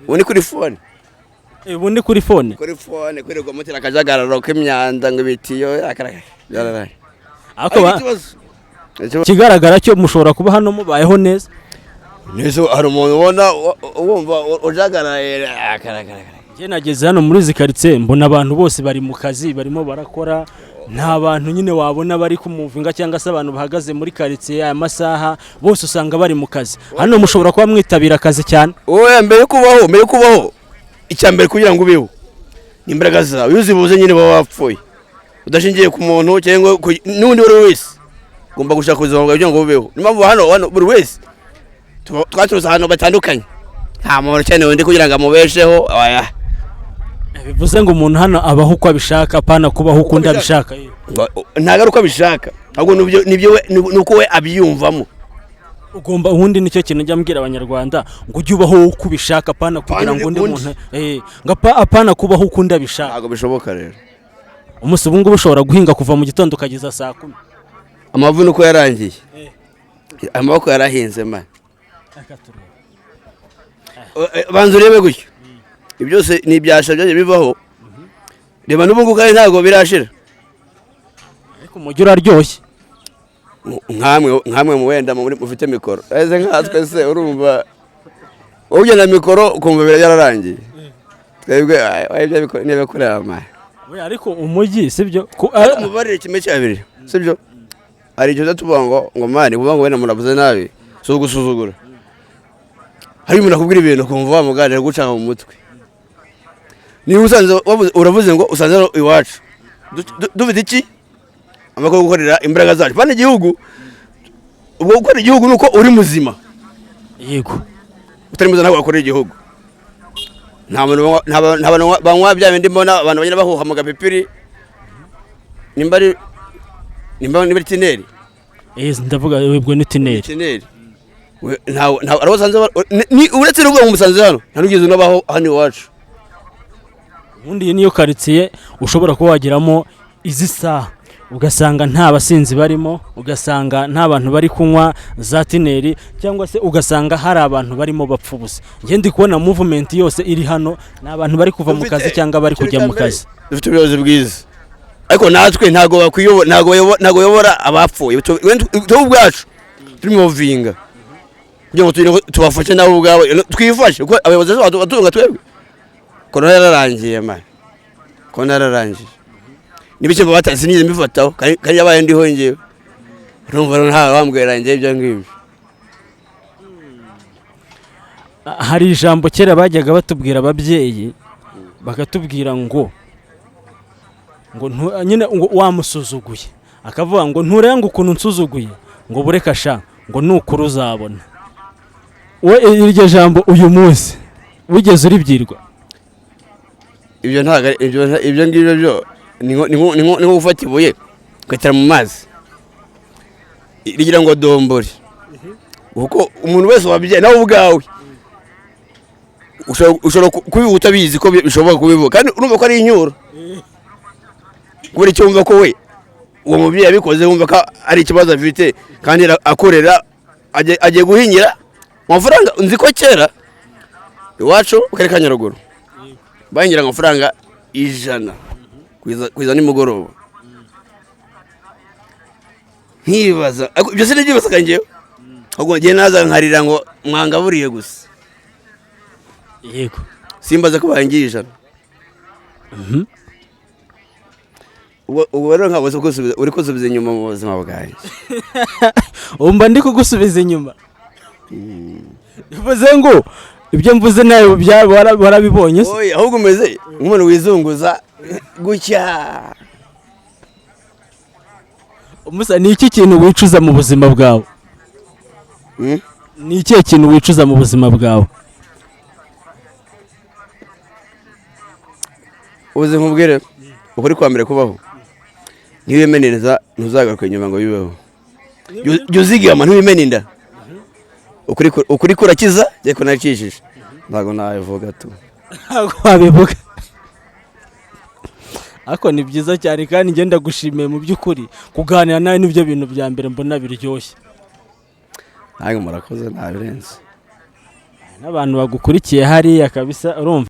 ubu ni kuri fone ubundi kuri fone kwirirwa mutera akajagararo k'imyanda ngo ibitiyo byararaye kigaragara cyo mushobora kuba hano mubayeho neza hari umuntu ubona wumva ujagaraye njye nageze hano muri zikaritsiye mbona abantu bose bari mu kazi barimo barakora nta bantu nyine wabona bari kumuvinga cyangwa se abantu bahagaze muri karitsiye aya masaha bose usanga bari mu kazi hano mushobora kuba mwitabira akazi cyane wowe mbere kubaho icyambere kugira ngo ubeho n'imbaraga zawe iyo uzibuze nyine baba wapfuye udashingiye ku muntu cyangwa n'undi wari wese ugomba gushaka ubuzima bwawe kugira ngo ubeho niyo mpamvu hano buri wese twaturutse ahantu batandukanye nta muntu ukeneye undi kugira ngo amubesheho bivuze ngo umuntu hano abaho uko abishaka apana kubaho uko undi abishaka ntabwo ari uko abishaka ahubwo ni uko we abyiyumvamo ugomba ubundi nicyo kintu njya mbwira abanyarwanda ngo ujye ubaho uko ubishaka apana kugira ngo undi muntu apana kubaho uko undi abishaka ntabwo bishoboka rero umunsi ubu ngubu ushobora guhinga kuva mu gitondo ukageza saa 10 amavuno uko yarangiye amaboko yarahinze mani banza urebe gutyo ibi byose ni ibyasha byaje bivaho reba n'ubu ngubu kandi ntabwo birashira ariko umujyi uraryoshye nkamwe mu wenda mufite mikoro ese nkatwe se urumva wowe ugenda mikoro ukumva byararangiye twebwe niba kureba amaye ariko umujyi sibyo mubarire kimwe cya bibiri sibyo hari icyo tuvuga ngo mani vuga ngo wenda muravuze nabi so gusuzugura hari umuntu akubwira ibintu ukumva wamuganira gucanga mu mutwe niba usanze uravuze ngo usanze iwacu dufite iki amakuru gukorera imbaraga zacu bane igihugu ubwo gukora igihugu nuko uri muzima yego utari muzima ntabwo wakorera igihugu nta bantu banywa bya bindi mbona abantu bagenda bahuha mu gapipiri nimba ni tineri ndavuga webwe ni tineri nta arabasanze uretse n'ubwo mu musanze hano nta n'ugeze unabaho hano iwacu ubundi niyo karitsiye ushobora kuba wagiramo izi saha ugasanga nta basinzi barimo ugasanga nta bantu bari kunywa za tineri cyangwa se ugasanga hari abantu barimo bapfa ubusa njye ndi kubona movement yose iri hano ni abantu bari kuva mu kazi cyangwa bari kujya mu kazi dufite ubuyobozi bwiza ariko natwe ntago yobora abapfuye twe ubwacu turi mu vinga kugira ngo tubafashe nabo ubwabo twifashe kuko abayobozi batunga twebwe korona yararangiye man korona yararangiye nibike batazi nize mbifataho kandi yabaye ndiho ngewe urumva nta wambwira ngewe ibyo ngibyo hari ijambo kera bajyaga batubwira ababyeyi bakatubwira ngo nyine wamusuzuguye akavuga ngo nturenga ukuntu nsuzuguye ngo bureka sha ngo nukuru uzabona we iryo jambo uyu munsi wigeze uribyirwa ibyo ntago ibyo ngibyo byo ni nko gufata ibuye ugatera mu mazi rigira ngo dombore kuko umuntu wese wabyaye nawe ubwawe ushobora kubivuga utabizi ko bishobora kubivuga kandi urumva ko ari inyuro kubera icyo wumva ko we uwo mubyeyi yabikoze wumva ko ari ikibazo afite kandi akorera agiye guhinyira amafaranga nzi ko kera iwacu mu karere ka Nyaruguru bahingira amafaranga 100 kwiza nimugoroba nkibaza ibyo se nibyo basaka ngewe ahubwo ngiye naza nkarira ngo mwangaburiye gusa yego simbaza ko bahingiye 100 ubu rero nkabo uri kusubiza inyuma mu buzima bwanjye umba ndi kugusubiza inyuma bivuze ngo ibyo mvuze nawe warabibonye se ahubwo umeze nk'umuntu wizunguza gutya umusa ni iki kintu wicuza mu buzima bwawe ni iki kintu wicuza mu buzima bwawe ubuzima bwere ukuri kwa mbere kubaho ntiwimeneza ntuzagaruka inyuma ngo bibeho jya uzigama ntiwimeninda ukuri kurakiza ariko nakijije ntabwo nabivuga tu ntabwo wabivuga ariko ni byiza cyane kandi ngenda gushimiye mu by'ukuri kuganira nawe n'ibyo bintu bya mbere mbona biryoshye ntabwo murakoze ntabirenze n'abantu bagukurikiye hariya kabisa urumva